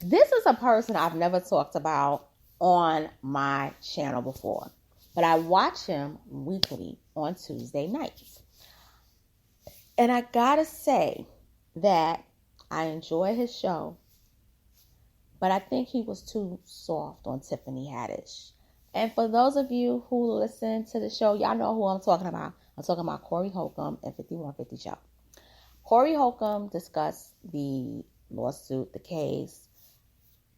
This is a person I've never talked about on my channel before, but I watch him weekly on Tuesday nights. And I gotta say that I enjoy his show, but I think he was too soft on Tiffany Haddish. And for those of you who listen to the show, y'all know who I'm talking about. I'm talking about Corey Holcomb and 5150 Show. Corey Holcomb discussed the lawsuit, the case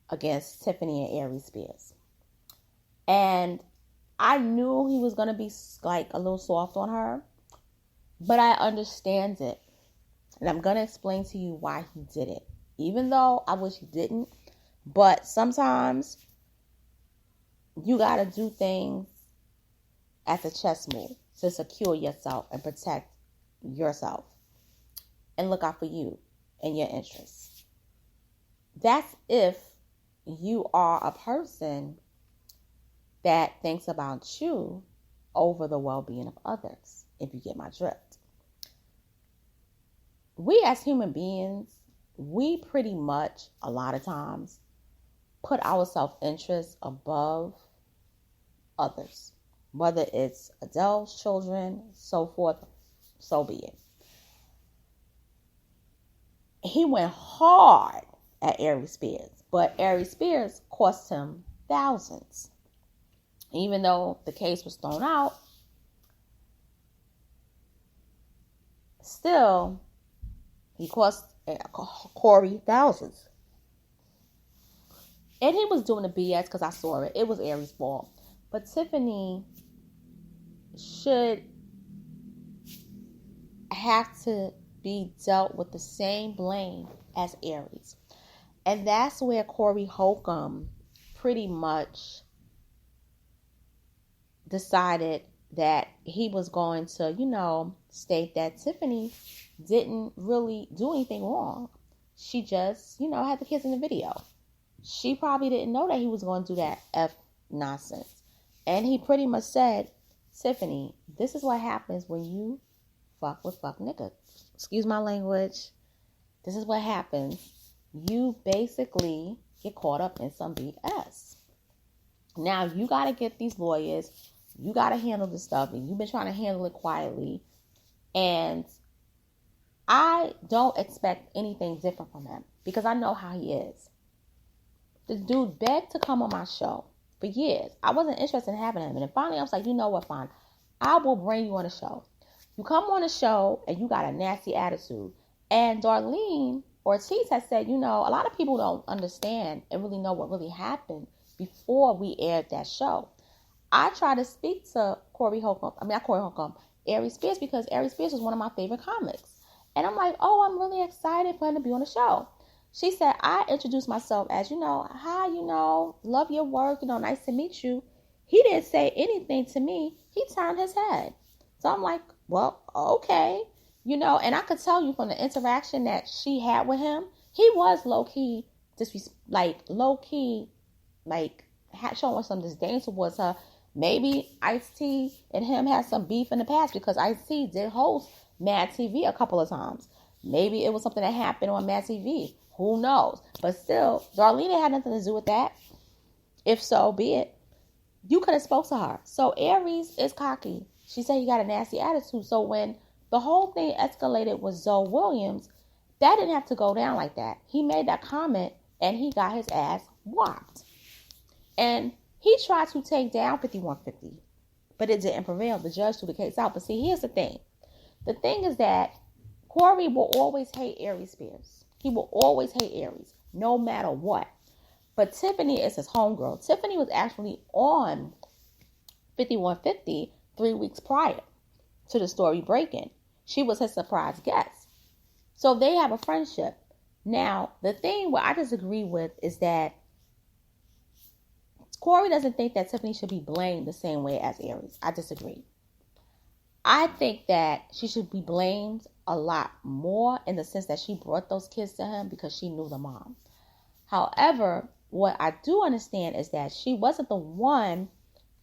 against Tiffany and Aries spears. And I knew he was going to be like a little soft on her, but I understand it. And I'm going to explain to you why he did it. Even though I wish he didn't, but sometimes you got to do things as a chess move to secure yourself and protect yourself and look out for you and your interests. That's if you are a person that thinks about you over the well-being of others, if you get my drift. We as human beings, we pretty much, a lot of times, put our self-interest above others. Whether it's adults, children, so forth, so be it. He went hard at Aries spears, but Aries spears cost him thousands. Even though the case was thrown out, still, he cost Corey thousands. And he was doing the BS because I saw it. It was Aries' fault. But Tiffany should have to be dealt with the same blame as Aries. And that's where Corey Holcomb pretty much decided that he was going to, state that Tiffany didn't really do anything wrong. She just, had the kids in the video. She probably didn't know that he was going to do that F nonsense. And he pretty much said, Tiffany, this is what happens when you fuck with fuck niggas. Excuse my language. This is what happens. You basically get caught up in some BS. Now, you got to get these lawyers. You got to handle this stuff. And you've been trying to handle it quietly. And I don't expect anything different from him. Because I know how he is. The dude begged to come on my show for years. I wasn't interested in having him. And then finally I was like, you know what, fine. I will bring you on the show. You come on the show and you got a nasty attitude. And Darlene Ortiz has said, a lot of people don't understand and really know what really happened before we aired that show. I try to speak to Aries Spears, because Aries Spears was one of my favorite comics. And I'm like, oh, I'm really excited for him to be on the show. She said, I introduced myself as, hi, love your work, nice to meet you. He didn't say anything to me. He turned his head. So I'm like, well, okay. And I could tell you from the interaction that she had with him, he was low-key, showing some disdain towards her. Maybe Ice-T and him had some beef in the past, because Ice-T did host Mad TV a couple of times. Maybe it was something that happened on Mad TV. Who knows? But still, Darlene had nothing to do with that. If so, be it. You could have spoke to her. So Aries is cocky. She said he got a nasty attitude. So when the whole thing escalated with Zoe Williams, that didn't have to go down like that. He made that comment and he got his ass whopped. And he tried to take down 5150, but it didn't prevail. The judge threw the case out. But see, here's the thing. The thing is that Corey will always hate Aries spears. He will always hate Aries, no matter what. But Tiffany is his homegirl. Tiffany was actually on 5150 3 weeks prior to the story breaking. She was his surprise guest. So they have a friendship. Now, the thing where I disagree with is that Corey doesn't think that Tiffany should be blamed the same way as Aries. I disagree. I think that she should be blamed a lot more in the sense that she brought those kids to him because she knew the mom. However, what I do understand is that she wasn't the one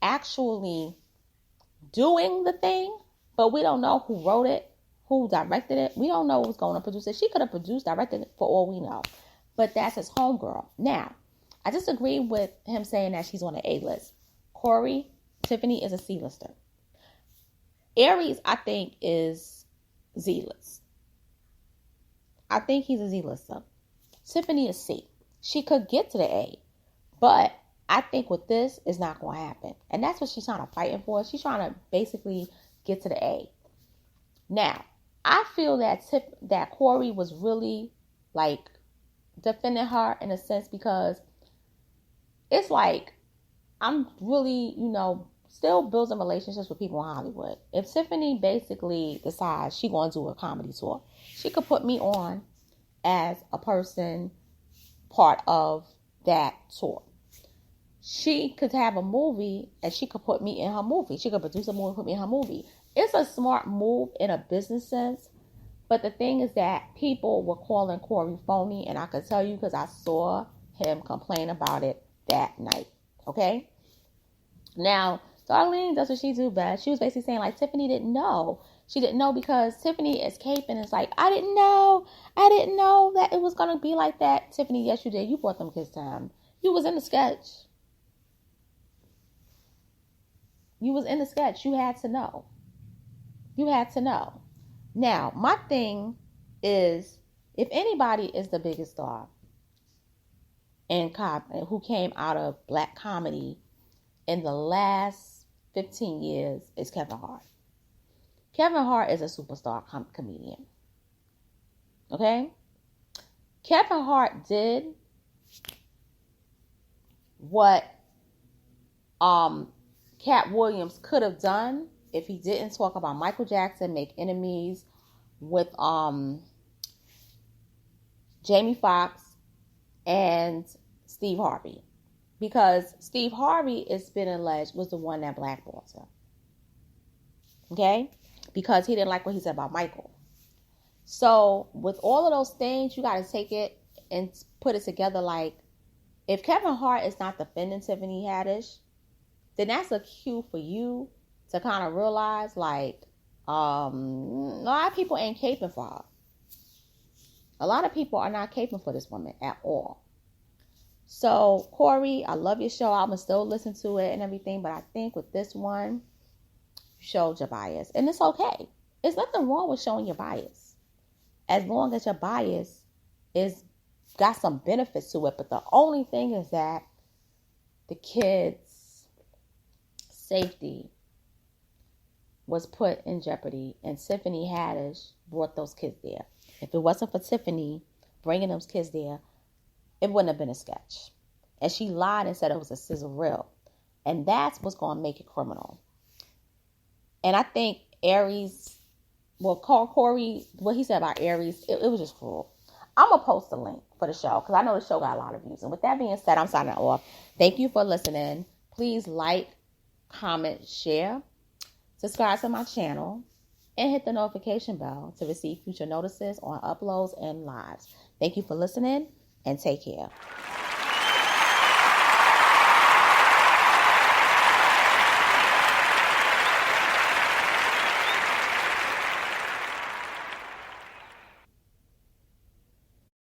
actually doing the thing, but we don't know who wrote it, who directed it. We don't know who's going to produce it. She could have produced, directed it for all we know. but that's his homegirl. Now, I disagree with him saying that she's on the A-list. Tiffany is a C-lister. Aries, I think, is Z-list. I think he's a Z-lister. Tiffany is C. She could get to the A, but I think with this, it's not going to happen. And that's what she's trying to fight for. She's trying to basically get to the A. Now, I feel that Corey was really, like, defending her in a sense because it's like, I'm really, still building relationships with people in Hollywood. If Tiffany basically decides she's going to do a comedy tour, she could put me on as a person part of that tour. She could have a movie and she could put me in her movie. She could produce a movie and put me in her movie. It's a smart move in a business sense. But the thing is that people were calling Corey phony, and I could tell you because I saw him complain about it that night. Okay? Now, Darlene does what she do best. She was basically saying, like, Tiffany didn't know. She didn't know because Tiffany is caping. It's like, I didn't know that it was going to be like that. Tiffany, yes, you did. You brought them kids to him. You was in the sketch. You was in the sketch. You had to know. You had to know. Now, my thing is, if anybody is the biggest star who came out of black comedy in the last 15 years, is Kevin Hart. Kevin Hart is a superstar comedian. Okay? Kevin Hart did what Cat Williams could have done if he didn't talk about Michael Jackson, make enemies with Jamie Foxx and Steve Harvey. Because Steve Harvey, it's been alleged, was the one that blackballed him. Okay? Because he didn't like what he said about Michael. So, with all of those things, you got to take it and put it together like, if Kevin Hart is not defending Tiffany Haddish, then that's a cue for you to kind of realize, like, a lot of people ain't caping for her. A lot of people are not caping for this woman at all. So, Corey, I love your show. I'm going to still listen to it and everything. But I think with this one, you showed your bias. And it's okay. There's nothing wrong with showing your bias. As long as your bias is got some benefits to it. But the only thing is that the kids' safety was put in jeopardy, and Tiffany Haddish brought those kids there. If it wasn't for Tiffany bringing those kids there, it wouldn't have been a sketch. And she lied and said it was a sizzle reel. And that's what's going to make it criminal. And I think Aries, Corey, what he said about Aries, it was just cruel. I'm going to post a link for the show because I know the show got a lot of views. And with that being said, I'm signing off. Thank you for listening. Please like, comment, share. Subscribe to my channel and hit the notification bell to receive future notices on uploads and lives. Thank you for listening and take care.